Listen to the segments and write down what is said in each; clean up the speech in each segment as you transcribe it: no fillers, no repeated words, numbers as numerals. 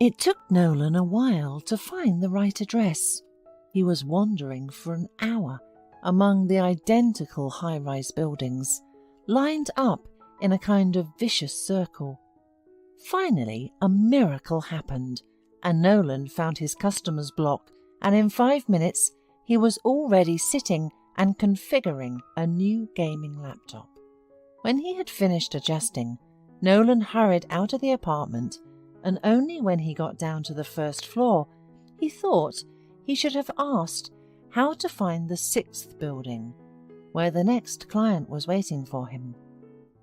It took Nolan a while to find the right address. He was wandering for an hour among the identical high-rise buildings, lined up in a kind of vicious circle. Finally, a miracle happened, and Nolan found his customer's block, and in 5 minutes he was already sitting and configuring a new gaming laptop. When he had finished adjusting, Nolan hurried out of the apartment, and only when he got down to the first floor, he thought he should have asked how to find the 6th building, where the next client was waiting for him.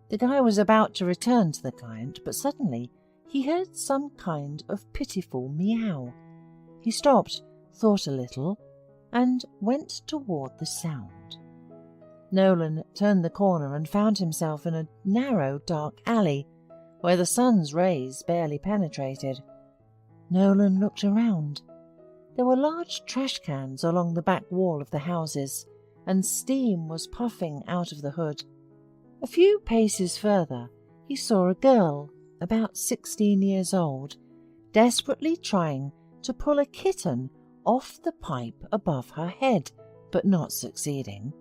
The guy was about to return to the client, but suddenly he heard some kind of pitiful meow. He stopped, thought a little, and went toward the sound. Nolan turned the corner and found himself in a narrow, dark alley where the sun's rays barely penetrated. Nolan looked around. There were large trash cans along the back wall of the houses, and steam was puffing out of the hood. A few paces further, he saw a girl, about 16 years old, desperately trying to pull a kitten off the pipe above her head, but not succeeding.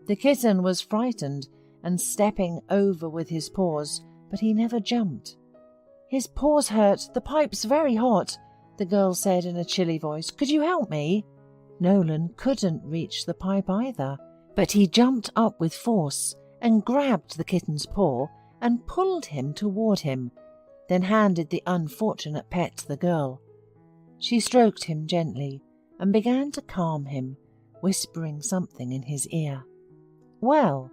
The kitten was frightened and stepping over with his paws, but he never jumped. "His paws hurt, the pipe's very hot," the girl said in a chilly voice. "Could you help me?" Nolan couldn't reach the pipe either, but he jumped up with force and grabbed the kitten's paw and pulled him toward him, then handed the unfortunate pet to the girl. She stroked him gently and began to calm him, whispering something in his ear. "Well,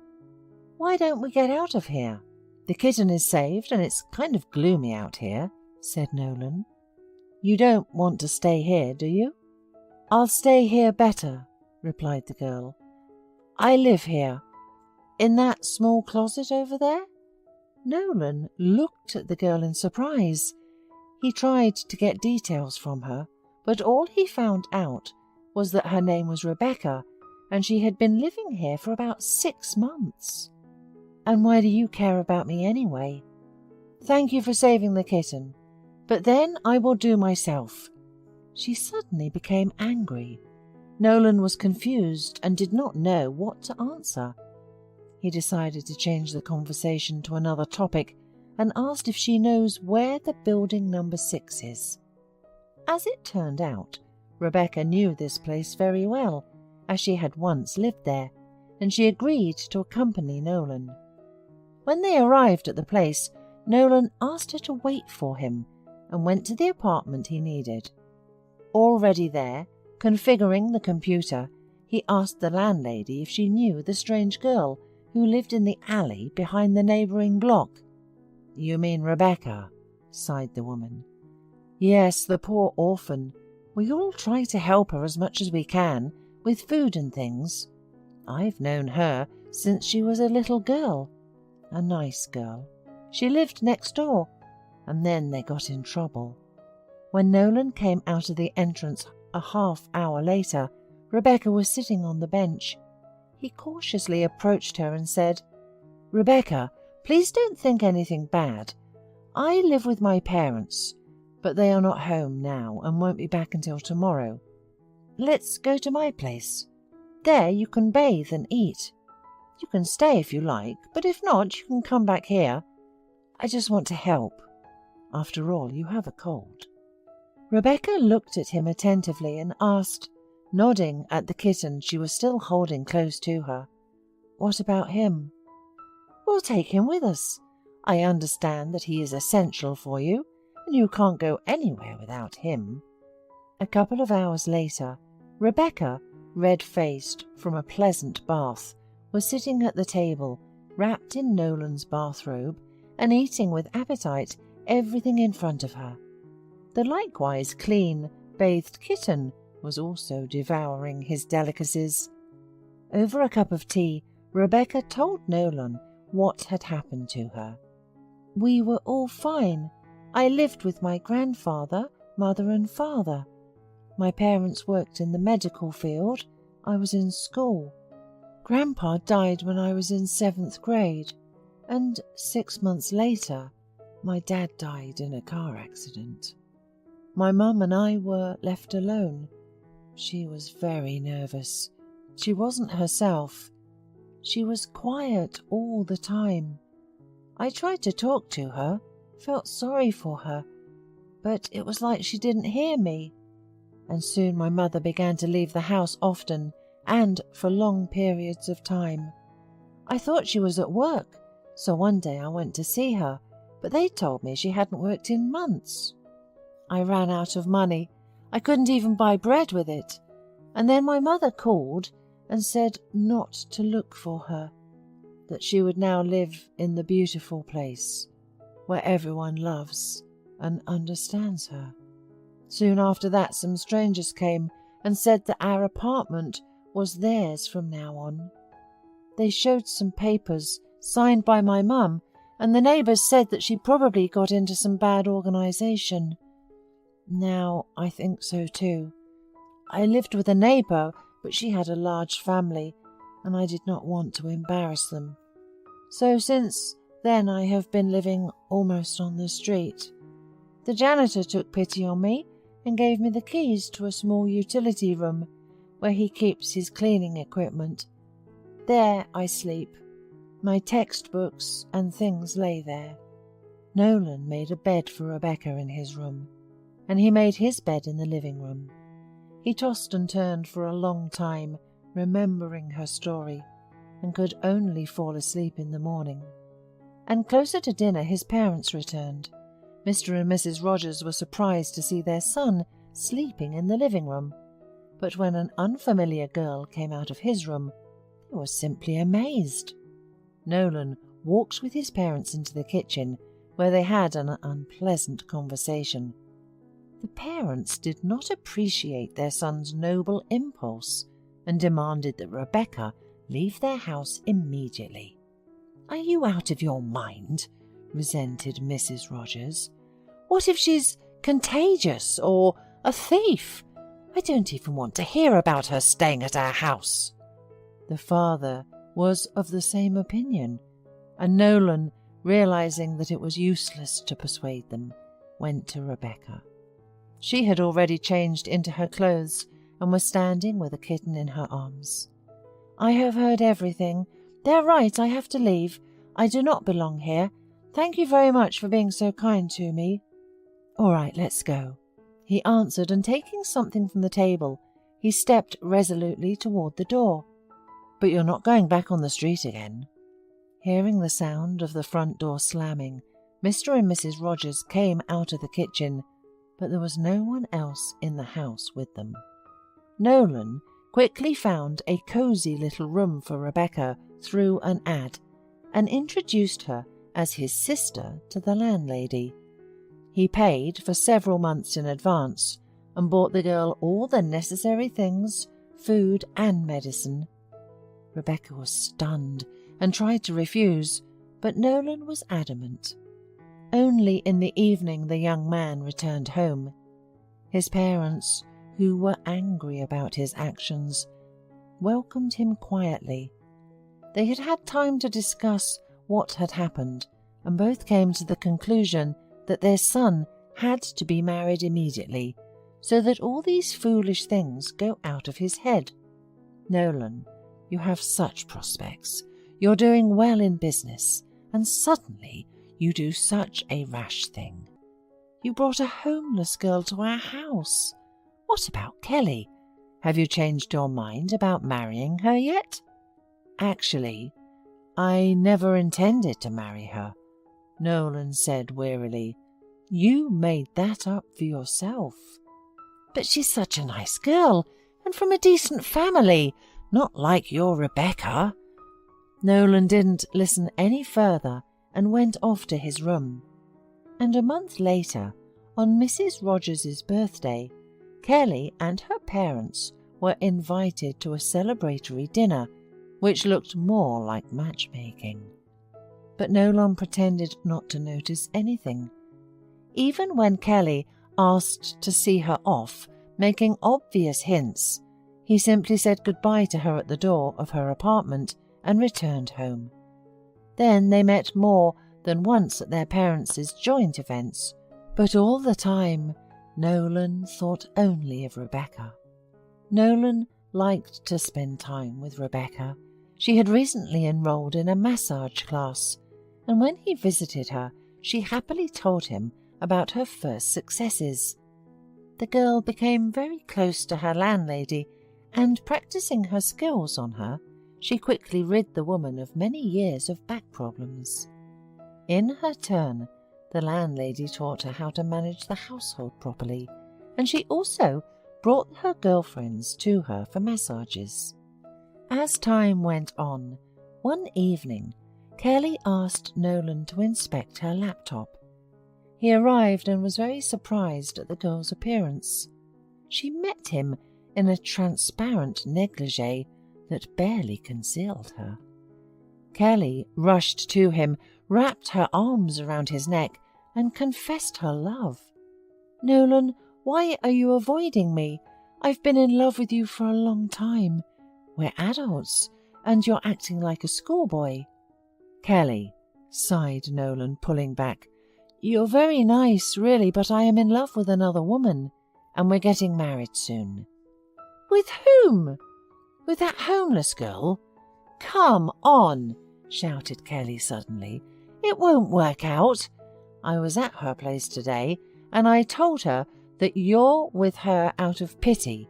why don't we get out of here? The kitten is saved and it's kind of gloomy out here," said Nolan. "You don't want to stay here, do you?" "I'll stay here better," replied the girl. "I live here. In that small closet over there?" Nolan looked at the girl in surprise. He tried to get details from her, but all he found out was that her name was Rebecca, and she had been living here for about 6 months. "And why do you care about me anyway?" "Thank you for saving the kitten, but then I will do myself." She suddenly became angry. Nolan was confused and did not know what to answer. He decided to change the conversation to another topic and asked if she knows where the building number 6 is. As it turned out, Rebecca knew this place very well, as she had once lived there, and she agreed to accompany Nolan. When they arrived at the place, Nolan asked her to wait for him and went to the apartment he needed. Already there, configuring the computer, he asked the landlady if she knew the strange girl who lived in the alley behind the neighbouring block. "You mean Rebecca?" sighed the woman. "Yes, the poor orphan. We all try to help her as much as we can, with food and things. I've known her since she was a little girl. A nice girl. She lived next door, and then they got in trouble." When Nolan came out of the entrance a half-hour later, Rebecca was sitting on the bench. He cautiously approached her and said, "Rebecca, please don't think anything bad. I live with my parents, but they are not home now and won't be back until tomorrow. Let's go to my place. There you can bathe and eat. You can stay if you like, but if not, you can come back here. I just want to help. After all, you have a cold." Rebecca looked at him attentively and asked, nodding at the kitten she was still holding close to her, "What about him?" "We'll take him with us. I understand that he is essential for you, and you can't go anywhere without him." A couple of hours later, Rebecca, red-faced from a pleasant bath, was sitting at the table, wrapped in Nolan's bathrobe, and eating with appetite everything in front of her. The likewise clean, bathed kitten was also devouring his delicacies. Over a cup of tea, Rebecca told Nolan what had happened to her. "We were all fine. I lived with my grandfather, mother and father. My parents worked in the medical field. I was in school. Grandpa died when I was in 7th grade, and 6 months later, my dad died in a car accident." my mum and I were left alone. She was very nervous. She wasn't herself. She was quiet all the time. I tried to talk to her, felt sorry for her, but it was like she didn't hear me. And soon my mother began to leave the house often and for long periods of time. I thought she was at work, so one day I went to see her, but they told me she hadn't worked in months. I ran out of money. I couldn't even buy bread with it. And then my mother called and said not to look for her, that she would now live in the beautiful place where everyone loves and understands her. Soon after that, some strangers came and said that our apartment was theirs from now on. They showed some papers signed by my mum, and the neighbours said that she probably got into some bad organisation. Now I think so too. I lived with a neighbour, but she had a large family, and I did not want to embarrass them. So since then I have been living almost on the street. The janitor took pity on me and gave me the keys to a small utility room where he keeps his cleaning equipment. There I sleep. My textbooks and things lay there. Nolan made a bed for Rebecca in his room, and he made his bed in the living room. He tossed and turned for a long time, remembering her story, and could only fall asleep in the morning. And closer to dinner his parents returned. Mr. and Mrs. Rogers were surprised to see their son sleeping in the living room, but when an unfamiliar girl came out of his room, they were simply amazed. Nolan walked with his parents into the kitchen, where they had an unpleasant conversation. The parents did not appreciate their son's noble impulse and demanded that Rebecca leave their house immediately. "Are you out of your mind?" resented Mrs. Rogers. "What if she's contagious or a thief? I don't even want to hear about her staying at our house." The father was of the same opinion, and Nolan, realizing that it was useless to persuade them, went to Rebecca. She had already changed into her clothes and was standing with a kitten in her arms. "I have heard everything. They're right, I have to leave. I do not belong here. Thank you very much for being so kind to me." "All right, let's go," he answered, and taking something from the table, he stepped resolutely toward the door. "But you're not going back on the street again?" Hearing the sound of the front door slamming, Mr. and Mrs. Rogers came out of the kitchen, but there was no one else in the house with them. Nolan quickly found a cosy little room for Rebecca through an ad, and introduced her as his sister to the landlady. He paid for several months in advance and bought the girl all the necessary things, food and medicine. Rebecca was stunned and tried to refuse, but Nolan was adamant. Only in the evening the young man returned home. His parents, who were angry about his actions, welcomed him quietly. They had had time to discuss what had happened, and both came to the conclusion that their son had to be married immediately, so that all these foolish things go out of his head. "Nolan, you have such prospects. You're doing well in business, and suddenly you do such a rash thing. You brought a homeless girl to our house. What about Kelly? Have you changed your mind about marrying her yet?" "Actually, I never intended to marry her," Nolan said wearily. "You made that up for yourself." "But she's such a nice girl, and from a decent family, not like your Rebecca." Nolan didn't listen any further and went off to his room. And a month later, on Mrs. Rogers's birthday, Kelly and her parents were invited to a celebratory dinner, which looked more like matchmaking. But Nolan pretended not to notice anything. Even when Kelly asked to see her off, making obvious hints, he simply said goodbye to her at the door of her apartment and returned home. Then they met more than once at their parents' joint events, but all the time Nolan thought only of Rebecca. Nolan liked to spend time with Rebecca. She had recently enrolled in a massage class, and when he visited her, she happily told him about her first successes. The girl became very close to her landlady, and practicing her skills on her, she quickly rid the woman of many years of back problems. In her turn, the landlady taught her how to manage the household properly, and she also brought her girlfriends to her for massages. As time went on, one evening, Kelly asked Nolan to inspect her laptop. He arrived and was very surprised at the girl's appearance. She met him in a transparent negligee that barely concealed her. Kelly rushed to him, wrapped her arms around his neck, and confessed her love. "Nolan, why are you avoiding me? I've been in love with you for a long time. We're adults, and you're acting like a schoolboy." "Kelly," sighed Nolan, pulling back, "you're very nice, really, but I am in love with another woman, and we're getting married soon." "With whom? With that homeless girl?" "Come on," shouted Kelly suddenly. "It won't work out. I was at her place today, and I told her that you're with her out of pity,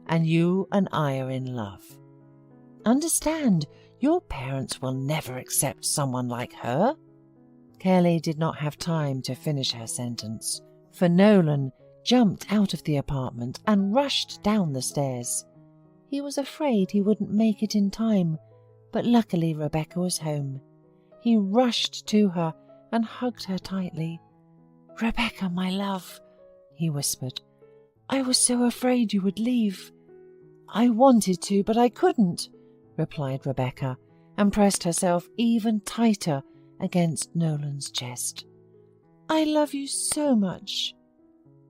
and you and I are in love. Understand, your parents will never accept someone like her." Kelly did not have time to finish her sentence, for Nolan jumped out of the apartment and rushed down the stairs. He was afraid he wouldn't make it in time, but luckily Rebecca was home. He rushed to her and hugged her tightly. "Rebecca, my love," he whispered. "I was so afraid you would leave." "I wanted to, but I couldn't," replied Rebecca, and pressed herself even tighter against Nolan's chest. "I love you so much."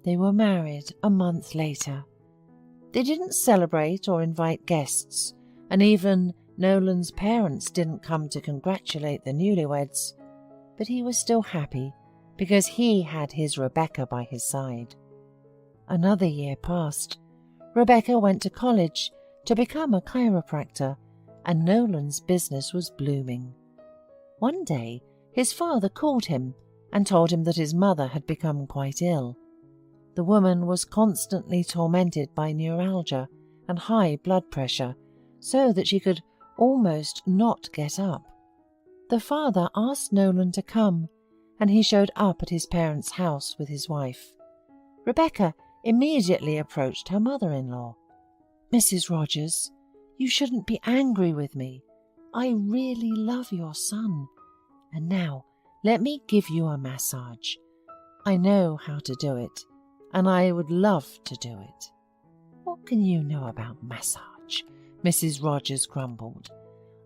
They were married a month later. They didn't celebrate or invite guests, and even Nolan's parents didn't come to congratulate the newlyweds, but he was still happy because he had his Rebecca by his side. Another year passed. Rebecca went to college to become a chiropractor, and Nolan's business was blooming. One day, his father called him and told him that his mother had become quite ill. The woman was constantly tormented by neuralgia and high blood pressure, so that she could almost not get up. The father asked Nolan to come, and he showed up at his parents' house with his wife. Rebecca immediately approached her mother-in-law. "Mrs. Rogers, you shouldn't be angry with me. I really love your son. And now let me give you a massage. I know how to do it, and I would love to do it." "What can you know about massage?" Mrs. Rogers grumbled.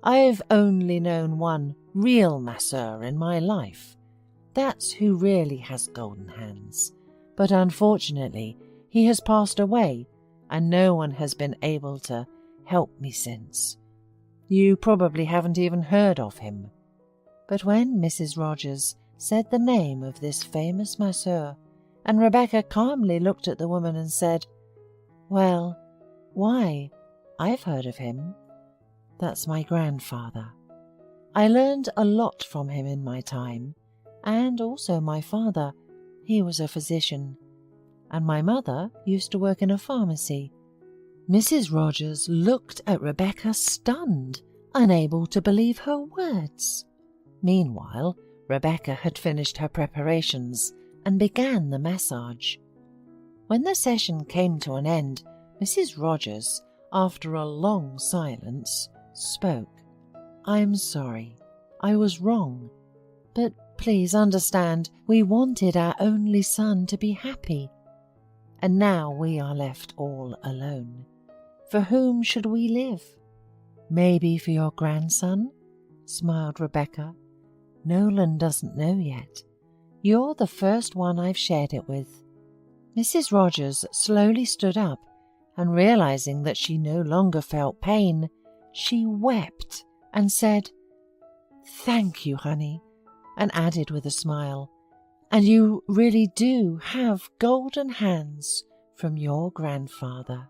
"I've only known one real masseur in my life. That's who really has golden hands. But unfortunately, he has passed away, and no one has been able to help me since. You probably haven't even heard of him." But when Mrs. Rogers said the name of this famous masseur, and Rebecca calmly looked at the woman and said, "Well, why? I've heard of him. That's my grandfather. I learned a lot from him in my time, and also my father. He was a physician, and my mother used to work in a pharmacy." Mrs. Rogers looked at Rebecca stunned, unable to believe her words. Meanwhile, Rebecca had finished her preparations and began the massage. When the session came to an end, Mrs. Rogers, after a long silence, spoke. "I'm sorry. I was wrong. But please understand, we wanted our only son to be happy. And now we are left all alone. For whom should we live?" "Maybe for your grandson?" smiled Rebecca. "Nolan doesn't know yet. You're the first one I've shared it with." Mrs. Rogers slowly stood up, and realizing that she no longer felt pain, she wept and said, "Thank you, honey," and added with a smile, And you really do have golden hands from your grandfather.